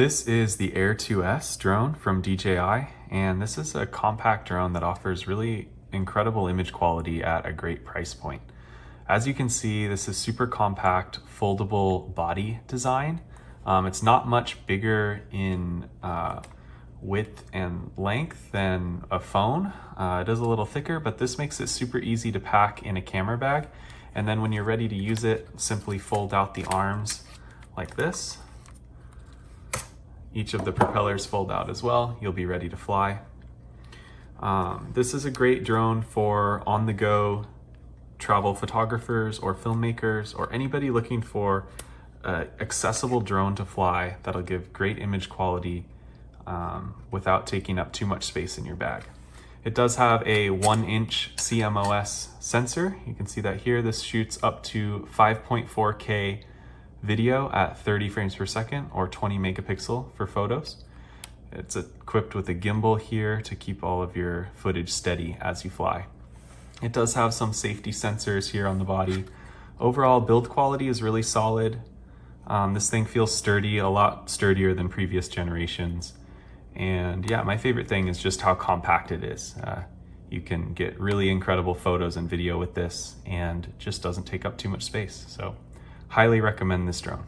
This is the Air 2S drone from DJI, and this is a compact drone that offers really incredible image quality at a great price point. As you can see, this is super compact, foldable body design. It's not much bigger in width and length than a phone. It is a little thicker, but this makes it super easy to pack in a camera bag. And then when you're ready to use it, simply fold out the arms like this. Each of the propellers fold out as well. You'll be ready to fly. This is a great drone for on-the-go travel photographers or filmmakers or anybody looking for an accessible drone to fly that'll give great image quality without taking up too much space in your bag. It does have a 1-inch CMOS sensor. You can see that here. This shoots up to 5.4K video at 30 frames per second or 20 megapixel for photos. It's equipped with a gimbal here to keep all of your footage steady as you fly. It does have some safety sensors here on the body. Overall build quality is really solid. This thing feels sturdy, a lot sturdier than previous generations. And yeah, my favorite thing is just how compact it is. You can get really incredible photos and video with this, and it just doesn't take up too much space. So highly recommend this drone.